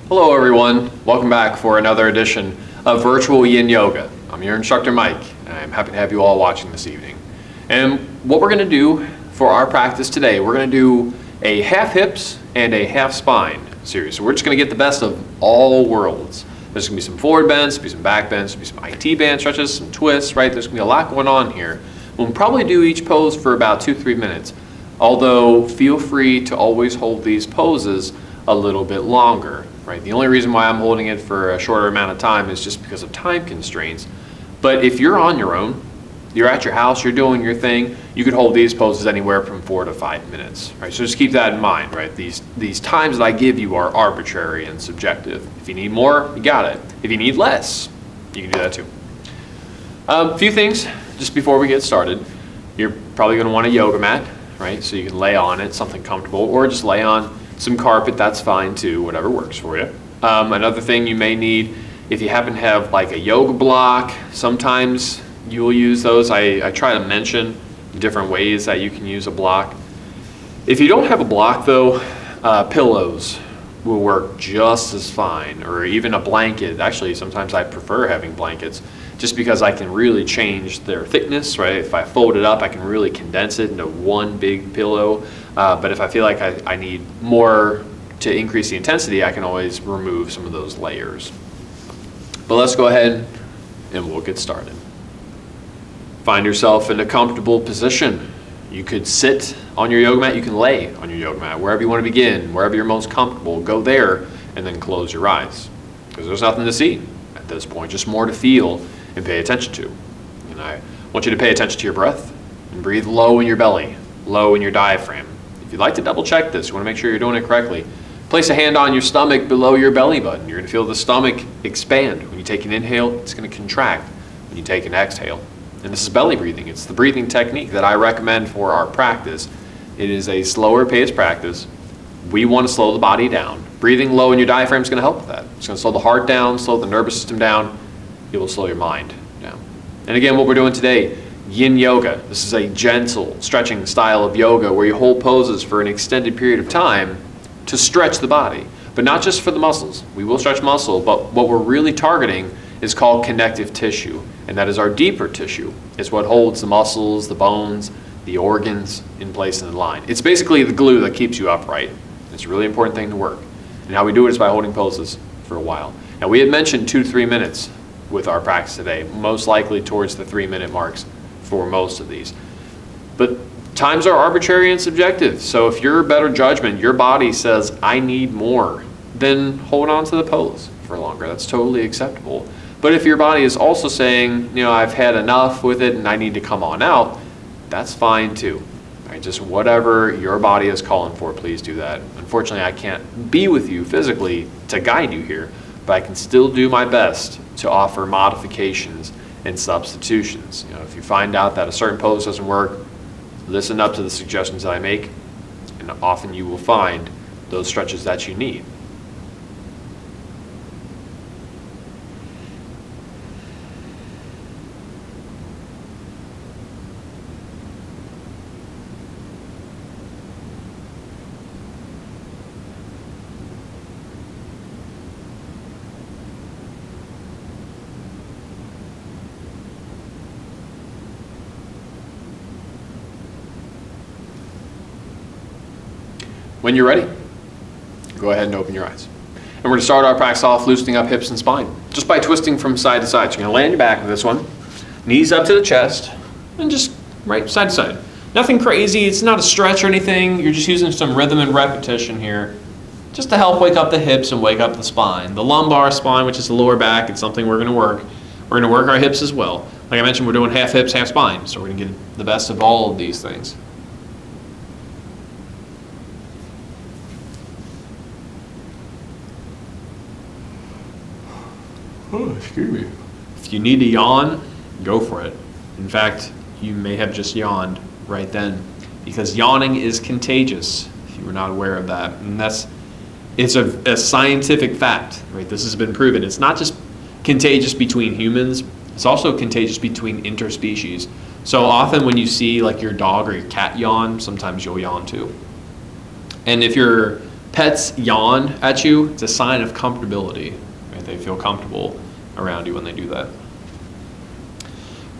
Hello everyone, welcome back for another edition of Virtual Yin Yoga. I'm your instructor Mike, and I'm happy to have you all watching this evening. And what we're going to do for our practice today, we're going to do a half hips and a half spine series. So we're just going to get the best of all worlds. There's going to be some forward bends, there'll be some back bends, there'll be some IT band stretches, some twists, right? There's going to be a lot going on here. We'll probably do each pose for about 2-3 minutes, although feel free to always hold these poses a little bit longer. Right? The only reason why I'm holding it for a shorter amount of time is just because of time constraints. But if you're on your own, you're at your house, you're doing your thing, you could hold these poses anywhere from 4 to 5 minutes. Right? So just keep that in mind. Right? These times that I give you are arbitrary and subjective. If you need more, you got it. If you need less, you can do that too. A few things just before we get started. You're probably going to want a yoga mat, right? So you can lay on it, something comfortable, or just lay on some carpet, that's fine too, whatever works for you. Another thing you may need, if you happen to have like a yoga block, sometimes you will use those. I try to mention different ways that you can use a block. If you don't have a block though, pillows will work just as fine, or even a blanket. Actually, sometimes I prefer having blankets just because I can really change their thickness, right? If I fold it up, I can really condense it into one big pillow. But if I feel like I need more to increase the intensity, I can always remove some of those layers. But let's go ahead and we'll get started. Find yourself in a comfortable position. You could sit on your yoga mat, you can lay on your yoga mat, wherever you want to begin, wherever you're most comfortable, go there and then close your eyes. Because there's nothing to see at this point, just more to feel and pay attention to. And I want you to pay attention to your breath and breathe low in your belly, low in your diaphragm. If you'd like to double check this, you want to make sure you're doing it correctly, place a hand on your stomach below your belly button. You're going to feel the stomach expand. When you take an inhale, it's going to contract when you take an exhale. And this is belly breathing. It's the breathing technique that I recommend for our practice. It is a slower paced practice. We want to slow the body down. Breathing low in your diaphragm is going to help with that. It's going to slow the heart down, slow the nervous system down. It will slow your mind down. And again, what we're doing today, Yin Yoga. This is a gentle stretching style of yoga where you hold poses for an extended period of time to stretch the body, but not just for the muscles. We will stretch muscle, but what we're really targeting is called connective tissue, and that is our deeper tissue. It's what holds the muscles, the bones, the organs in place and in line. It's basically the glue that keeps you upright. It's a really important thing to work. And how we do it is by holding poses for a while. Now we had mentioned 2 to 3 minutes with our practice today, most likely towards the 3-minute marks for most of these. But times are arbitrary and subjective. So if your better judgment, your body says, I need more, then hold on to the pose for longer. That's totally acceptable. But if your body is also saying, I've had enough with it and I need to come on out, that's fine too. Right? Just whatever your body is calling for, please do that. Unfortunately, I can't be with you physically to guide you here, but I can still do my best to offer modifications and substitutions. If you find out that a certain pose doesn't work, listen up to the suggestions that I make, and often you will find those stretches that you need. When you're ready, go ahead and open your eyes. And we're going to start our practice off loosening up hips and spine, just by twisting from side to side. So you're going to lay on your back with this one, knees up to the chest, and just right side to side. Nothing crazy, it's not a stretch or anything. You're just using some rhythm and repetition here, just to help wake up the hips and wake up the spine. The lumbar spine, which is the lower back, it's something we're going to work. We're going to work our hips as well. Like I mentioned, we're doing half hips, half spine, so we're going to get the best of all of these things. Oh, excuse me. If you need to yawn, go for it. In fact, you may have just yawned right then, because yawning is contagious, if you were not aware of that. And it's a scientific fact, right? This has been proven. It's not just contagious between humans, it's also contagious between interspecies. So often when you see like your dog or your cat yawn, sometimes you'll yawn too. And if you're pets yawn at you, it's a sign of comfortability. Right? They feel comfortable around you when they do that.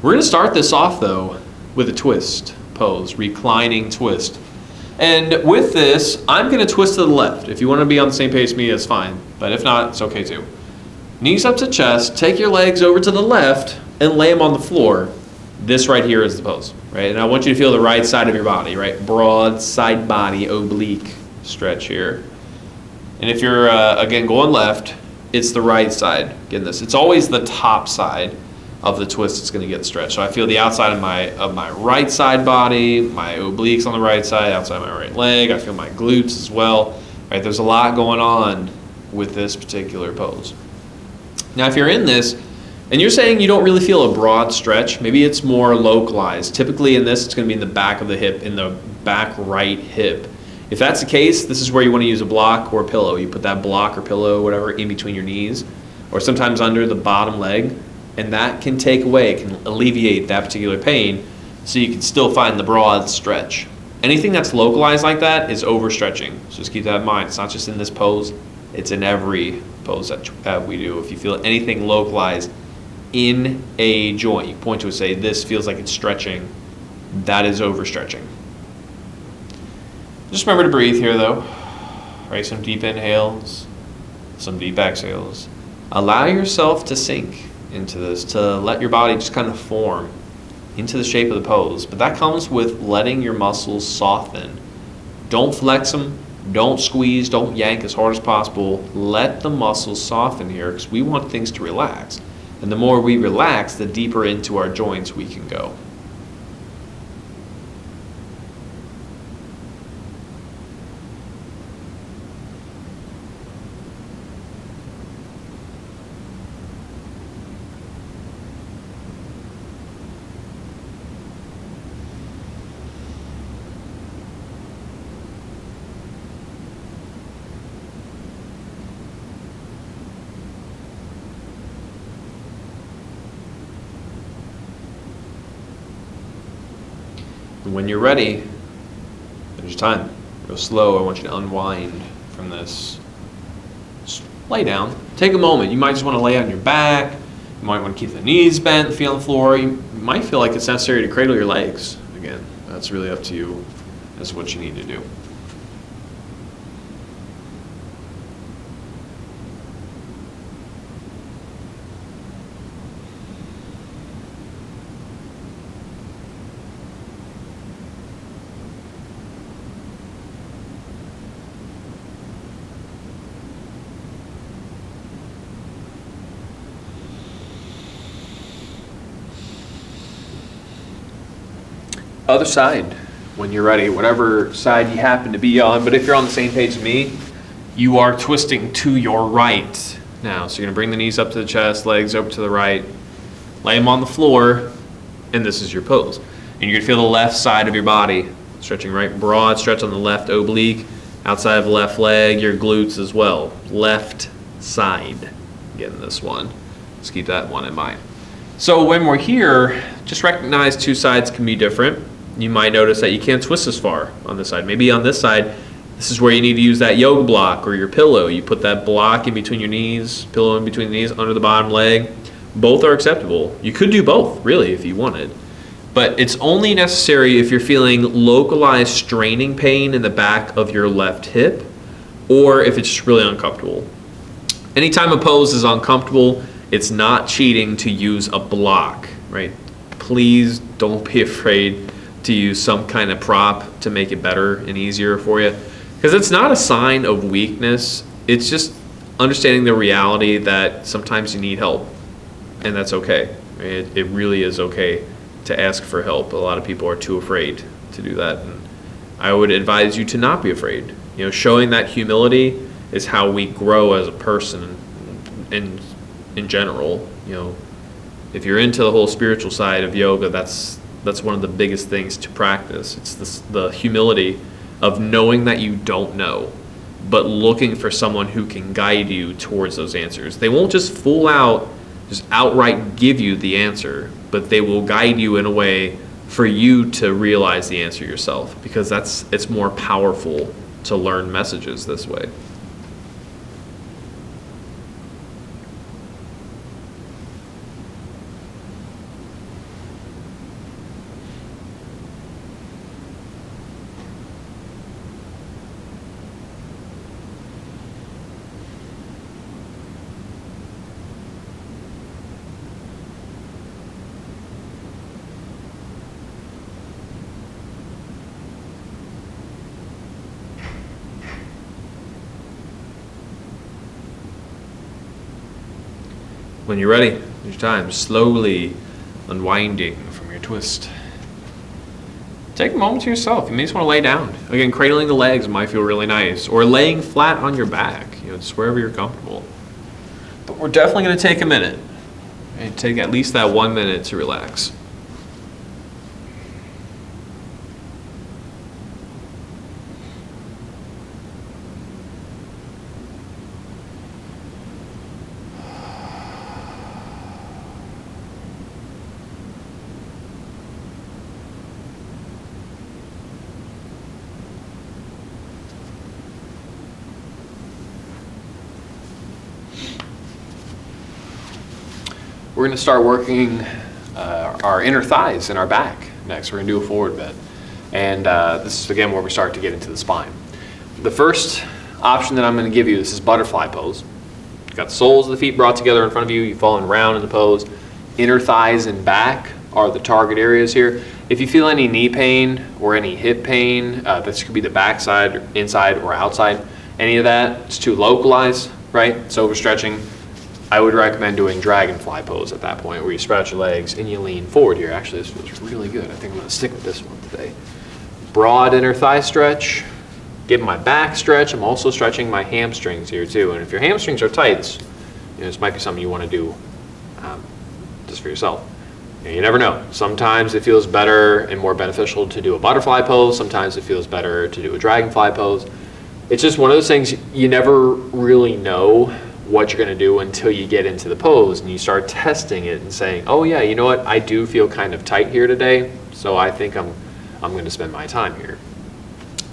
We're going to start this off, though, with a twist pose, reclining twist. And with this, I'm going to twist to the left. If you want to be on the same page as me, that's fine. But if not, it's okay too. Knees up to chest, take your legs over to the left and lay them on the floor. This right here is the pose, right? And I want you to feel the right side of your body, right? Broad side body, oblique stretch here. And if you're, again, going left, it's the right side. Getting this. It's always the top side of the twist that's going to get stretched. So I feel the outside of my right side body, my obliques on the right side, outside of my right leg. I feel my glutes as well. Right? There's a lot going on with this particular pose. Now, if you're in this and you're saying you don't really feel a broad stretch, maybe it's more localized. Typically in this, it's going to be in the back of the hip, in the back right hip. If that's the case, this is where you want to use a block or a pillow. You put that block or pillow, whatever, in between your knees, or sometimes under the bottom leg. And that can take away, can alleviate that particular pain, so you can still find the broad stretch. Anything that's localized like that is overstretching. So just keep that in mind. It's not just in this pose, it's in every pose that we do. If you feel anything localized in a joint, you point to it and say, this feels like it's stretching, that is overstretching. Just remember to breathe here though. Right, some deep inhales, some deep exhales. Allow yourself to sink into this, to let your body just kind of form into the shape of the pose. But that comes with letting your muscles soften. Don't flex them, don't squeeze, don't yank as hard as possible. Let the muscles soften here, because we want things to relax. And the more we relax, the deeper into our joints we can go. And when you're ready, there's your time. Go slow. I want you to unwind from this. Just lay down. Take a moment. You might just want to lay on your back. You might want to keep the knees bent, feet on the floor. You might feel like it's necessary to cradle your legs. Again, that's really up to you. That's what you need to do. Other side, when you're ready, whatever side you happen to be on. But if you're on the same page as me, you are twisting to your right now. So you're going to bring the knees up to the chest, legs over to the right, lay them on the floor, and this is your pose. And you're going to feel the left side of your body stretching right, broad stretch on the left oblique, outside of the left leg, your glutes as well. Left side, getting this one. Let's keep that one in mind. So when we're here, just recognize two sides can be different. You might notice that you can't twist as far on this side. Maybe on this side, this is where you need to use that yoga block or your pillow. You put that block in between your knees, pillow in between the knees, under the bottom leg. Both are acceptable. You could do both, really, if you wanted. But it's only necessary if you're feeling localized straining pain in the back of your left hip, or if it's just really uncomfortable. Anytime a pose is uncomfortable, it's not cheating to use a block, right? Please don't be afraid to use some kind of prop to make it better and easier for you, because it's not a sign of weakness. It's just understanding the reality that sometimes you need help, and that's okay. It really is okay to ask for help. A lot of people are too afraid to do that, and I would advise you to not be afraid. You know, showing that humility is how we grow as a person, and in general. You know, if you're into the whole spiritual side of yoga, that's one of the biggest things to practice. It's the humility of knowing that you don't know, but looking for someone who can guide you towards those answers. They won't just just outright give you the answer, but they will guide you in a way for you to realize the answer yourself, because it's more powerful to learn messages this way. When you're ready, each time, slowly unwinding from your twist. Take a moment to yourself. You may just want to lay down. Again, cradling the legs might feel really nice, or laying flat on your back, just wherever you're comfortable. But we're definitely going to take a minute, and take at least that 1 minute to relax. We're going to start working our inner thighs and our back next. We're going to do a forward bend. And this is, again, where we start to get into the spine. The first option that I'm going to give you, this is butterfly pose. You've got the soles of the feet brought together in front of you. You're falling round in the pose. Inner thighs and back are the target areas here. If you feel any knee pain or any hip pain, this could be the back side, inside, or outside. Any of that, it's too localized, right? It's overstretching. I would recommend doing dragonfly pose at that point, where you stretch your legs and you lean forward here. Actually, this feels really good. I think I'm going to stick with this one today. Broad inner thigh stretch. Give my back stretch. I'm also stretching my hamstrings here too. And if your hamstrings are tight, this might be something you want to do just for yourself. You never know. Sometimes it feels better and more beneficial to do a butterfly pose. Sometimes it feels better to do a dragonfly pose. It's just one of those things you never really know what you're going to do until you get into the pose and you start testing it and saying, oh yeah, you know what, I do feel kind of tight here today, so I think I'm going to spend my time here.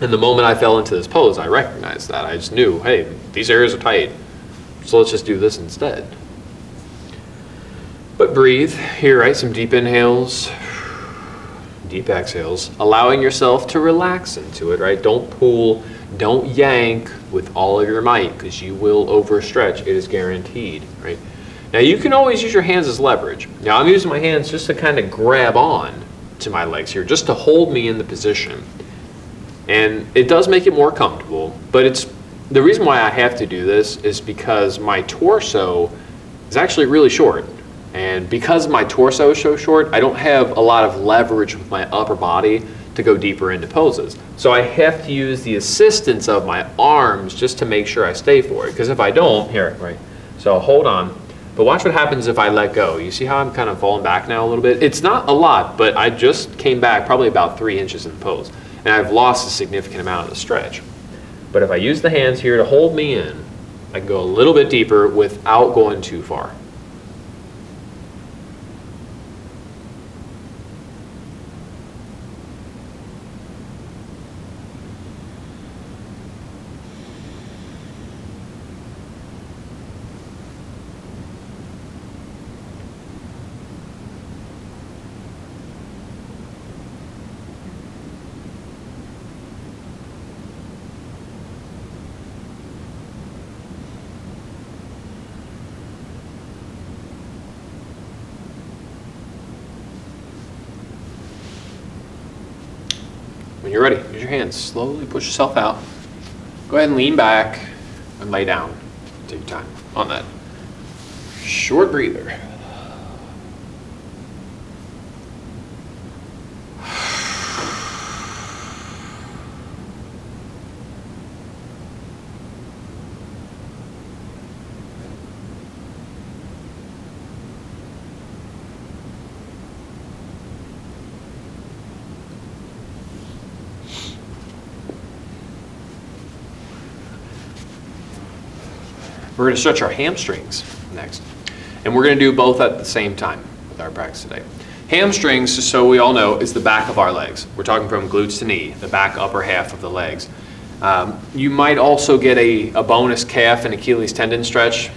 And the moment I fell into this pose, I recognized that. I just knew, hey, these areas are tight, so let's just do this instead. But breathe here, right? Some deep inhales, deep exhales, allowing yourself to relax into it, right? Don't pull, don't yank with all of your might, because you will overstretch. It is guaranteed, right? Now you can always use your hands as leverage. Now I'm using my hands just to kind of grab on to my legs here, just to hold me in the position. And it does make it more comfortable, but it's the reason why I have to do this is because my torso is actually really short. And because my torso is so short, I don't have a lot of leverage with my upper body to go deeper into poses. So I have to use the assistance of my arms just to make sure I stay for it. Because if I don't, here, right, so hold on. But watch what happens if I let go. You see how I'm kind of falling back now a little bit? It's not a lot, but I just came back probably about 3 inches in the pose. And I've lost a significant amount of the stretch. But if I use the hands here to hold me in, I can go a little bit deeper without going too far. When you're ready, use your hands. Slowly push yourself out. Go ahead and lean back and lay down. Take your time on that. Short breather. We're going to stretch our hamstrings next. And we're going to do both at the same time with our practice today. Hamstrings, just so we all know, is the back of our legs. We're talking from glutes to knee, the back upper half of the legs. You might also get a bonus calf and Achilles tendon stretch.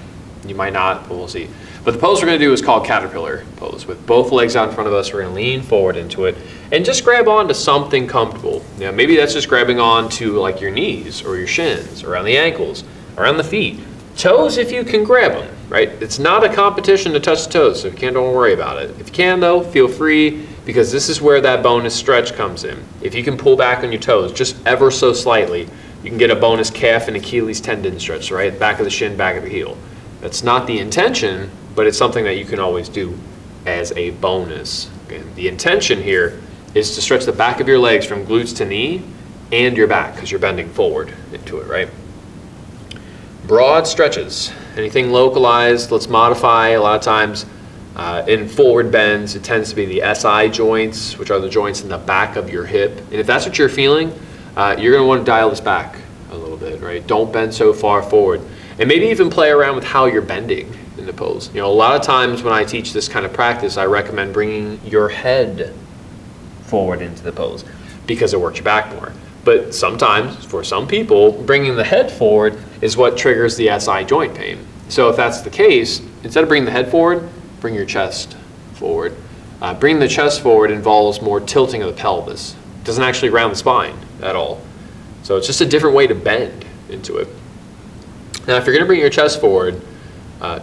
You might not, but we'll see. But the pose we're going to do is called caterpillar pose. With both legs out in front of us, we're going to lean forward into it and just grab onto something comfortable. You know, maybe that's just grabbing onto like your knees or your shins, around the ankles, around the feet. Toes, if you can grab them, right? It's not a competition to touch the toes, so if you can't, don't worry about it. If you can, though, feel free, because this is where that bonus stretch comes in. If you can pull back on your toes just ever so slightly, you can get a bonus calf and Achilles tendon stretch, right? Back of the shin, back of the heel. That's not the intention, but it's something that you can always do as a bonus. Okay? The intention here is to stretch the back of your legs from glutes to knee and your back, because you're bending forward into it, right? Broad stretches, anything localized, let's modify. A lot of times in forward bends, it tends to be the SI joints, which are the joints in the back of your hip. And if that's what you're feeling, you're going to want to dial this back a little bit, right? Don't bend so far forward. And maybe even play around with how you're bending in the pose. You know, a lot of times when I teach this kind of practice, I recommend bringing your head forward into the pose because it works your back more. But sometimes, for some people, bringing the head forward is what triggers the SI joint pain. So if that's the case, instead of bringing the head forward, bring your chest forward. Bringing the chest forward involves more tilting of the pelvis. It doesn't actually round the spine at all. So it's just a different way to bend into it. Now, if you're going to bring your chest forward,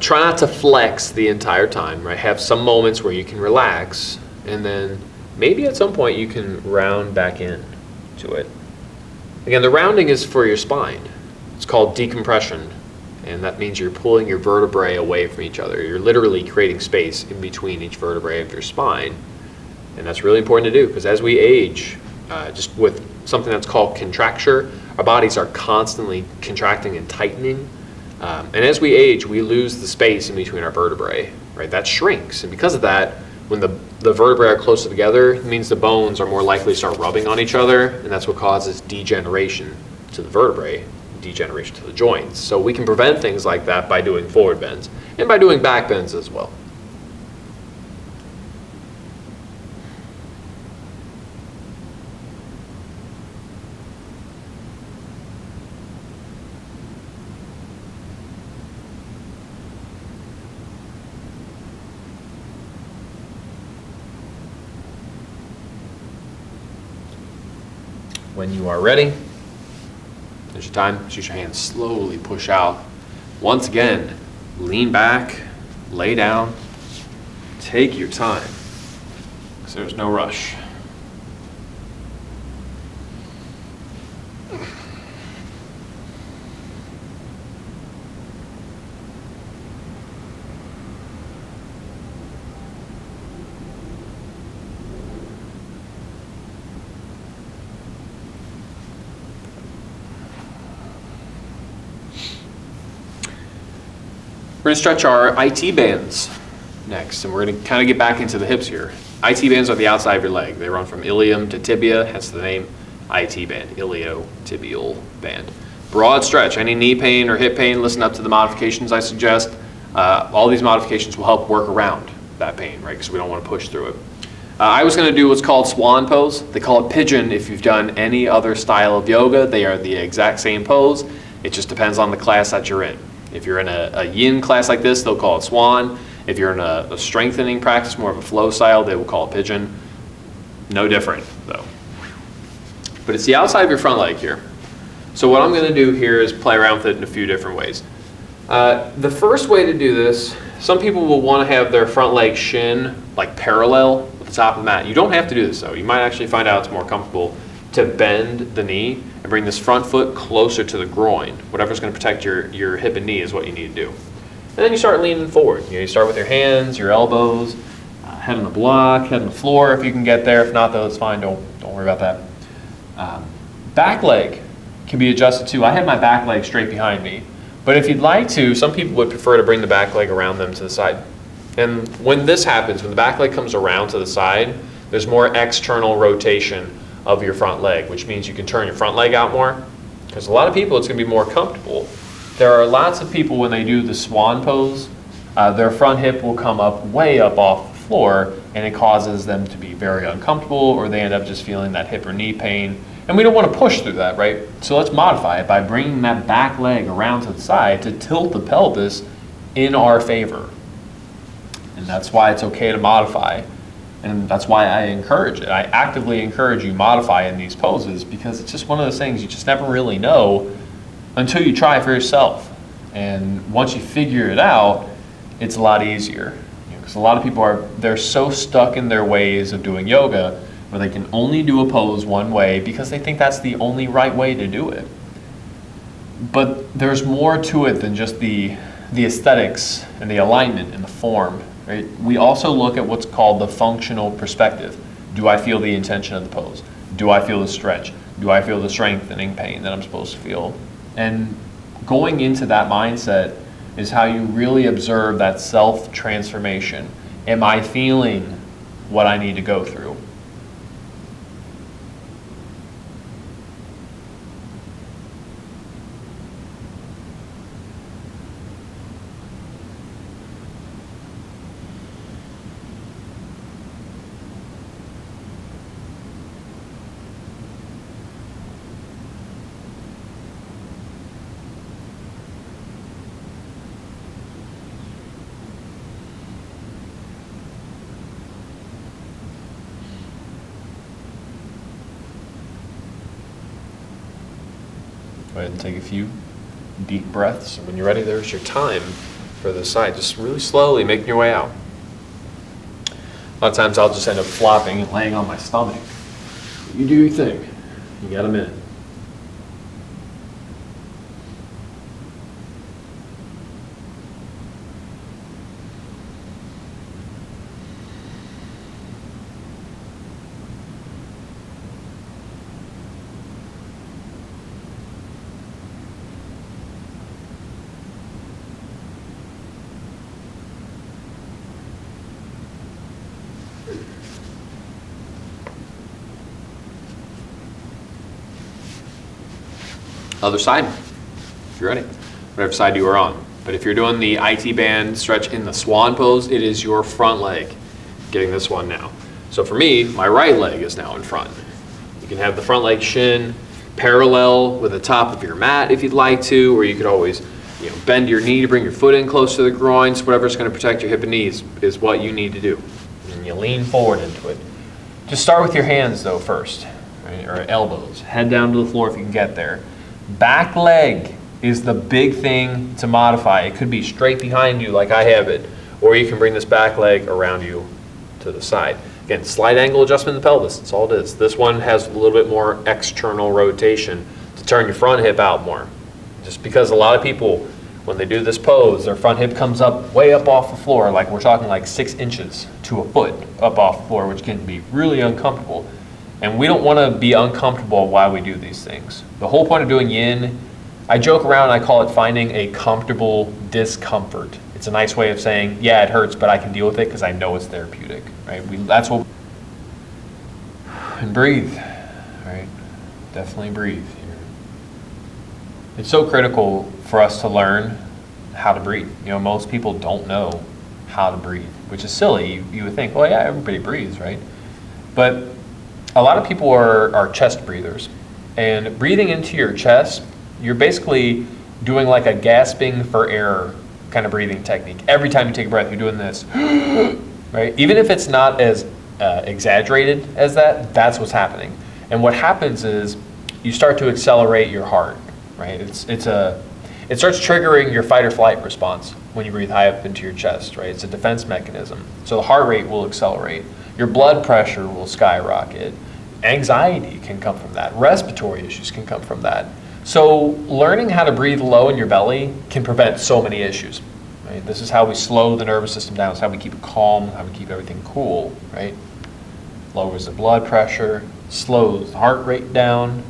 try not to flex the entire time, right? Have some moments where you can relax, and then maybe at some point you can round back in to it. Again, the rounding is for your spine. It's called decompression, and that means you're pulling your vertebrae away from each other. You're literally creating space in between each vertebrae of your spine, and that's really important to do because as we age, just with something that's called contracture, our bodies are constantly contracting and tightening, and as we age, we lose the space in between our vertebrae, right? That shrinks, and because of that, when the vertebrae are closer together, it means the bones are more likely to start rubbing on each other, and that's what causes degeneration to the vertebrae, degeneration to the joints. So we can prevent things like that by doing forward bends and by doing back bends as well. When you are ready, there's your time. Just use your hands, slowly push out. Once again, lean back, lay down, take your time, because there's no rush. We're going to stretch our IT bands next, and we're going to kind of get back into the hips here. IT bands are the outside of your leg. They run from ilium to tibia, hence the name IT band, iliotibial band. Broad stretch. Any knee pain or hip pain, listen up to the modifications I suggest. All these modifications will help work around that pain, right, because we don't want to push through it. I was going to do what's called Swan Pose. They call it pigeon if you've done any other style of yoga. They are the exact same pose. It just depends on the class that you're in. If you're in a yin class like this, they'll call it swan. If you're in a strengthening practice, more of a flow style, they will call it pigeon. No different, though. But it's the outside of your front leg here. So what I'm going to do here is play around with it in a few different ways. The first way to do this, some people will want to have their front leg shin like parallel with the top of the mat. You don't have to do this, though. You might actually find out it's more comfortable to bend the knee and bring this front foot closer to the groin. Whatever's going to protect your hip and knee is what you need to do. And then you start leaning forward. You start with your hands, your elbows, head on the block, head on the floor if you can get there. If not, though, it's fine. Don't worry about that. Back leg can be adjusted too. I have my back leg straight behind me. But if you'd like to, some people would prefer to bring the back leg around them to the side. And when this happens, when the back leg comes around to the side, there's more external rotation of your front leg, which means you can turn your front leg out more. Because a lot of people, it's going to be more comfortable. There are lots of people when they do the swan pose, their front hip will come up way up off the floor, and it causes them to be very uncomfortable, or they end up just feeling that hip or knee pain. And we don't want to push through that, right? So let's modify it by bringing that back leg around to the side to tilt the pelvis in our favor. And that's why it's okay to modify. And that's why I encourage it. I actively encourage you modify in these poses, because it's just one of those things you just never really know until you try it for yourself. And once you figure it out, it's a lot easier. Because a lot of people they're so stuck in their ways of doing yoga where they can only do a pose one way because they think that's the only right way to do it. But there's more to it than just the aesthetics and the alignment and the form. Right? We also look at what's called the functional perspective. Do I feel the intention of the pose? Do I feel the stretch? Do I feel the strengthening pain that I'm supposed to feel? And going into that mindset is how you really observe that self-transformation. Am I feeling what I need to go through? Go ahead and take a few deep breaths. And when you're ready, there's your time for the side. Just really slowly making your way out. A lot of times I'll just end up flopping and laying on my stomach. You do your thing. You got a minute. Other side, if you're ready, whatever side you are on. But if you're doing the IT band stretch in the Swan Pose, it is your front leg getting this one now. So for me, my right leg is now in front. You can have the front leg shin parallel with the top of your mat if you'd like to, or you could always bend your knee to bring your foot in close to the groins. Whatever's going to protect your hip and knees is what you need to do. And you lean forward into it. Just start with your hands though first, right? Or elbows. Head down to the floor if you can get there. Back leg is the big thing to modify. It could be straight behind you like I have it, or you can bring this back leg around you to the side. Again, slight angle adjustment in the pelvis, that's all it is. This one has a little bit more external rotation to turn your front hip out more. Just because a lot of people, when they do this pose, their front hip comes up way up off the floor, like we're talking like 6 inches to a foot up off the floor, which can be really uncomfortable. And we don't want to be uncomfortable while we do these things. The whole point of doing yin, I joke around, I call it finding a comfortable discomfort. It's a nice way of saying, yeah, it hurts, but I can deal with it because I know it's therapeutic, right? That's what. And breathe, right? Definitely breathe here. It's so critical for us to learn how to breathe. Most people don't know how to breathe, which is silly. You would think, well, yeah, everybody breathes, right? But a lot of people are chest breathers, and breathing into your chest, you're basically doing like a gasping for air kind of breathing technique. Every time you take a breath, you're doing this, right? Even if it's not as exaggerated as that, that's what's happening. And what happens is you start to accelerate your heart, right? It starts triggering your fight or flight response when you breathe high up into your chest, right? It's a defense mechanism. So the heart rate will accelerate. Your blood pressure will skyrocket. Anxiety can come from that. Respiratory issues can come from that. So learning how to breathe low in your belly can prevent so many issues. Right? This is how we slow the nervous system down. It's how we keep it calm, how we keep everything cool, right? Lowers the blood pressure, slows the heart rate down,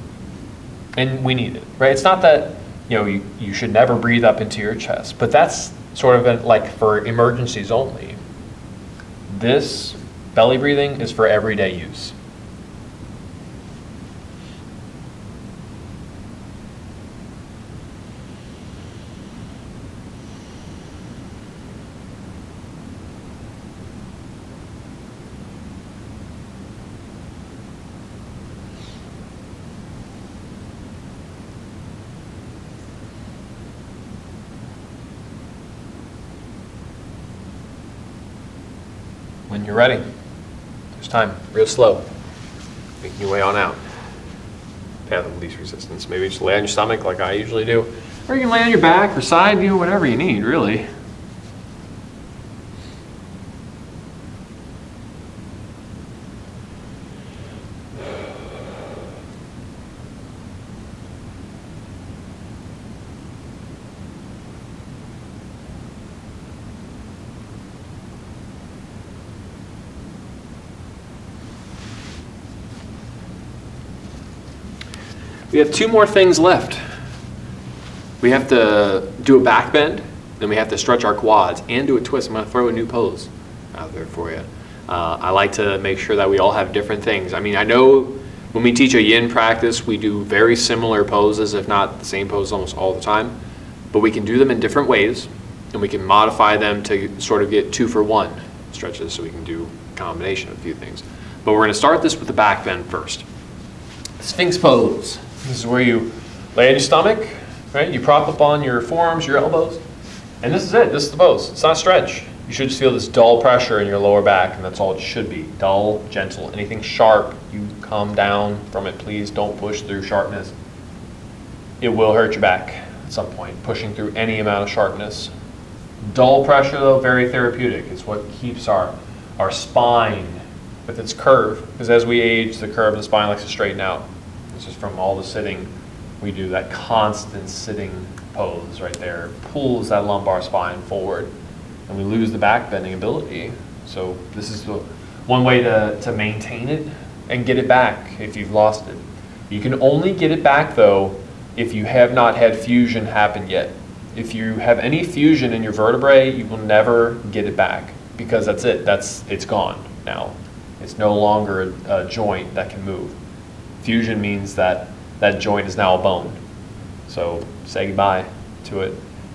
and we need it, right? It's not that you should never breathe up into your chest, but that's sort of like for emergencies only. This belly breathing is for everyday use. When you're ready, there's time, real slow. Making your way on out. Path of least resistance. Maybe just lay on your stomach like I usually do. Or you can lay on your back or side, whatever you need, really. We have two more things left. We have to do a back bend, then we have to stretch our quads and do a twist. I'm going to throw a new pose out there for you. I like to make sure that we all have different things. I mean, I know when we teach a yin practice, we do very similar poses, if not the same pose almost all the time, but we can do them in different ways, and we can modify them to sort of get 2-for-1 stretches, so we can do a combination of a few things. But we're going to start this with the back bend first. Sphinx pose. This is where you lay on your stomach, right? You prop up on your forearms, your elbows, and this is it. This is the pose. It's not a stretch. You should just feel this dull pressure in your lower back, and that's all it should be. Dull, gentle. Anything sharp, you come down from it, please. Don't push through sharpness. It will hurt your back at some point, pushing through any amount of sharpness. Dull pressure, though, very therapeutic. It's what keeps our spine with its curve, because as we age, the curve of the spine likes to straighten out. This is from all the sitting. We do that constant sitting pose right there. It pulls that lumbar spine forward, and we lose the back bending ability. So this is the one way to maintain it and get it back if you've lost it. You can only get it back, though, if you have not had fusion happen yet. If you have any fusion in your vertebrae, you will never get it back, because that's it. It's gone now. It's no longer a joint that can move. Fusion means that that joint is now a bone. So say goodbye to it.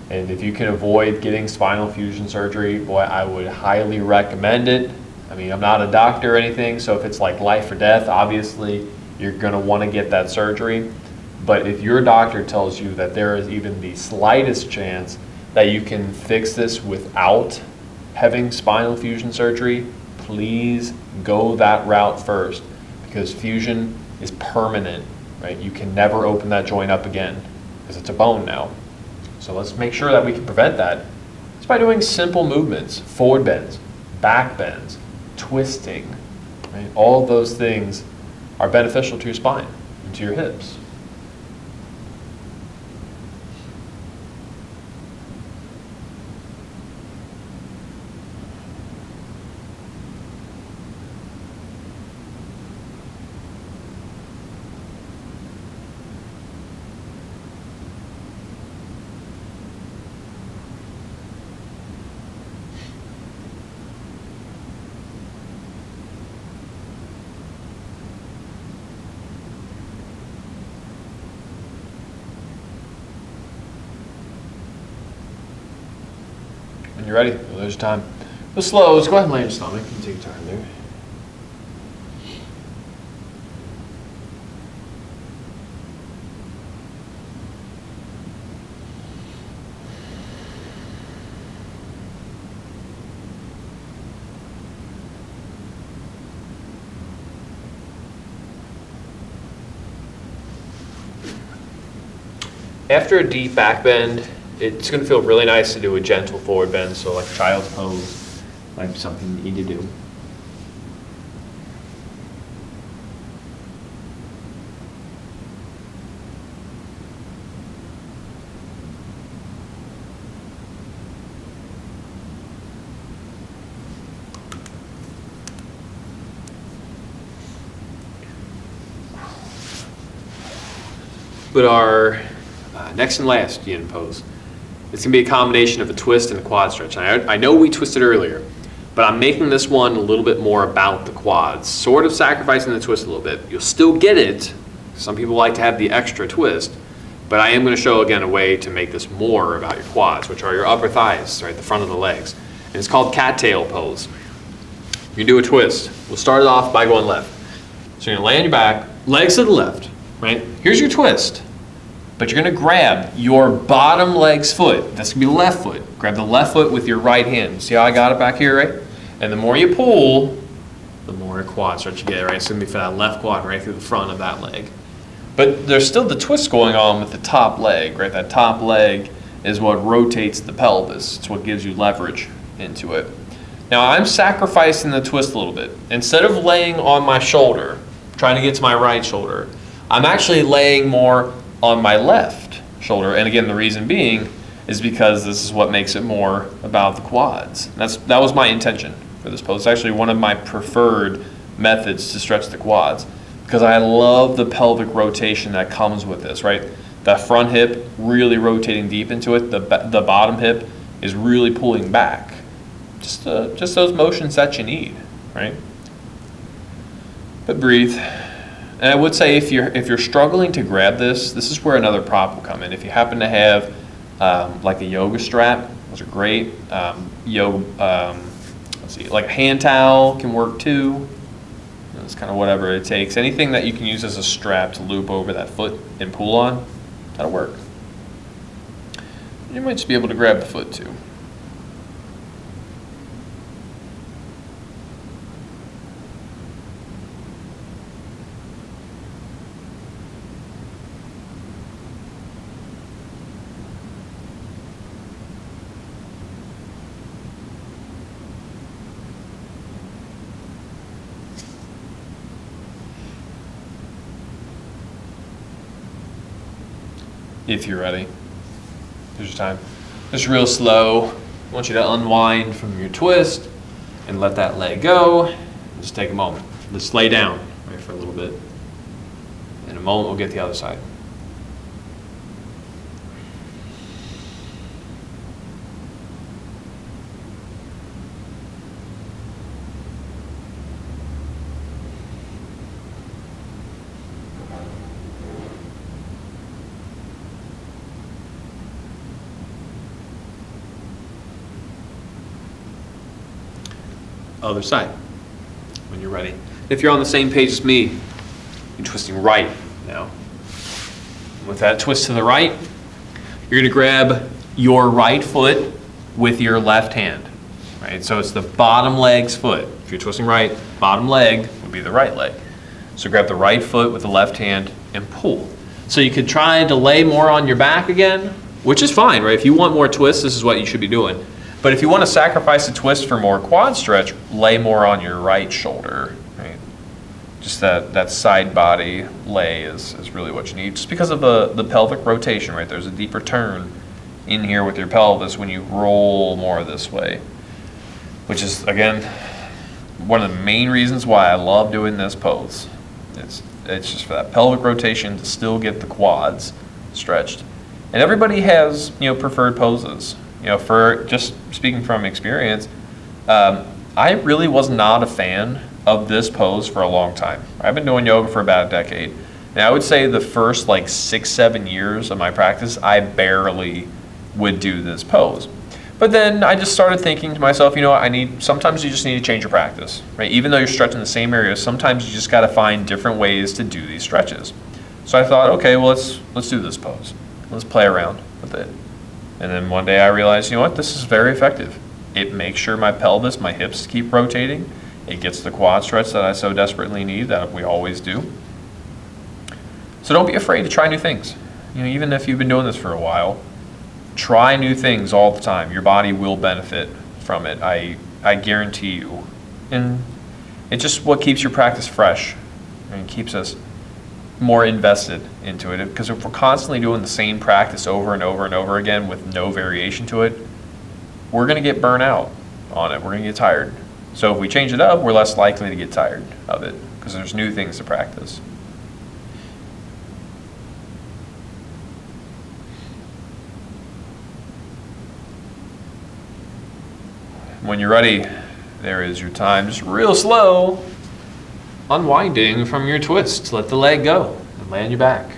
And if you can avoid getting spinal fusion surgery, boy, I would highly recommend it. I mean, I'm not a doctor or anything, so if it's like life or death, obviously you're going to want to get that surgery. But if your doctor tells you that there is even the slightest chance that you can fix this without having spinal fusion surgery, please go that route first, because fusion is permanent, right? You can never open that joint up again because it's a bone now. So let's make sure that we can prevent that just by doing simple movements, forward bends, back bends, twisting, right? All of those things are beneficial to your spine and to your hips. When you're ready, there's time. Go slow. Let's go ahead and lay on your stomach. You can take your time there. After a deep back bend, it's going to feel really nice to do a gentle forward bend, so like child's pose might be something you need to do. But our next and last yin pose, it's going to be a combination of a twist and a quad stretch. And I know we twisted earlier, but I'm making this one a little bit more about the quads, sort of sacrificing the twist a little bit. You'll still get it. Some people like to have the extra twist, but I am going to show again a way to make this more about your quads, which are your upper thighs, right, the front of the legs. And it's called cattail pose. You do a twist. We'll start it off by going left. So you're going to lay on your back, legs to the left, right? Here's your twist. But you're going to grab your bottom leg's foot. That's going to be left foot. Grab the left foot with your right hand. See how I got it back here, right? And the more you pull, the more quad stretch you get, right? It's going to be for that left quad right through the front of that leg. But there's still the twist going on with the top leg, right? That top leg is what rotates the pelvis. It's what gives you leverage into it. Now I'm sacrificing the twist a little bit. Instead of laying on my shoulder, trying to get to my right shoulder, I'm actually laying more on my left shoulder. And again, the reason being is because this is what makes it more about the quads. That was my intention for this pose. It's actually one of my preferred methods to stretch the quads because I love the pelvic rotation that comes with this, right? That front hip really rotating deep into it. The bottom hip is really pulling back. Just those motions that you need, right? But breathe. And I would say if you're struggling to grab this, this is where another prop will come in. If you happen to have like a yoga strap, those are great. Let's see, like a hand towel can work too. It's kind of whatever it takes. Anything that you can use as a strap to loop over that foot and pull on, that'll work. You might just be able to grab the foot too. If you're ready. Here's your time. Just real slow. I want you to unwind from your twist and let that leg go. Just take a moment. Just lay down right, for a little bit. In a moment, we'll get the other side. Other side when you're ready. If you're on the same page as me, you're twisting right now. With that twist to the right, you're going to grab your right foot with your left hand. Right? So it's the bottom leg's foot. If you're twisting right, bottom leg would be the right leg. So grab the right foot with the left hand and pull. So you could try to lay more on your back again, which is fine, right? If you want more twists, this is what you should be doing. But if you want to sacrifice a twist for more quad stretch, lay more on your right shoulder, right? Just that side body lay is really what you need. Just because of the pelvic rotation, right? There's a deeper turn in here with your pelvis when you roll more this way. Which is, again, one of the main reasons why I love doing this pose. It's just for that pelvic rotation to still get the quads stretched. And everybody has, preferred poses. For just speaking from experience, I really was not a fan of this pose for a long time. I've been doing yoga for about a decade. And I would say the first 6-7 years of my practice, I barely would do this pose. But then I just started thinking to myself, sometimes you just need to change your practice, right? Even though you're stretching the same area, sometimes you just got to find different ways to do these stretches. So I thought, okay, well, let's do this pose. Let's play around with it. And then one day I realized, this is very effective. It makes sure my pelvis, my hips keep rotating. It gets the quad stretch that I so desperately need, that we always do. So don't be afraid to try new things. Even if you've been doing this for a while, try new things all the time. Your body will benefit from it. I guarantee you. And it's just what keeps your practice fresh and keeps us more invested into it. Because if we're constantly doing the same practice over and over and over again with no variation to it, we're going to get burnt out on it. We're going to get tired. So if we change it up, we're less likely to get tired of it because there's new things to practice. When you're ready, there is your time. Just real slow, unwinding from your twist. Let the leg go and lay on your back.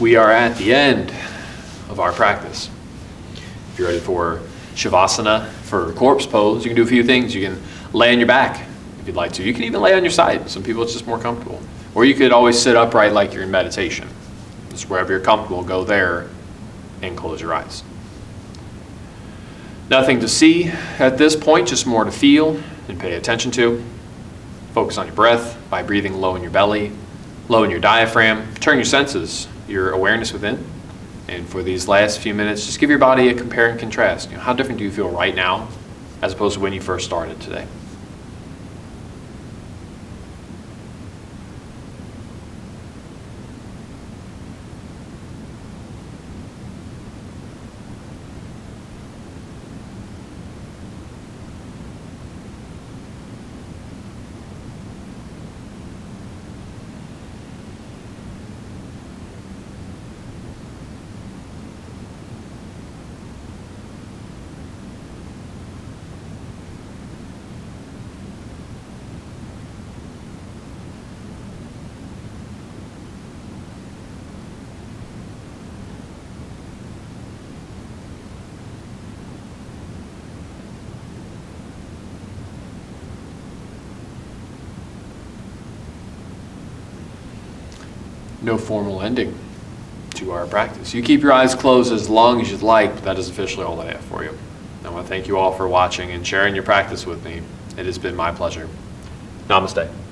we are at the end of our practice. If you're ready for Shavasana, for corpse pose, you can do a few things. You can lay on your back if you'd like to. You can even lay on your side. Some people it's just more comfortable. Or you could always sit upright like you're in meditation. Just wherever you're comfortable, go there and close your eyes. Nothing to see at this point, just more to feel and pay attention to. Focus on your breath by breathing low in your belly, low in your diaphragm. Turn your senses, your awareness within. And for these last few minutes, just give your body a compare and contrast. How different do you feel right now as opposed to when you first started today? No formal ending to our practice. You keep your eyes closed as long as you'd like, but that is officially all I have for you. I want to thank you all for watching and sharing your practice with me. It has been my pleasure. Namaste.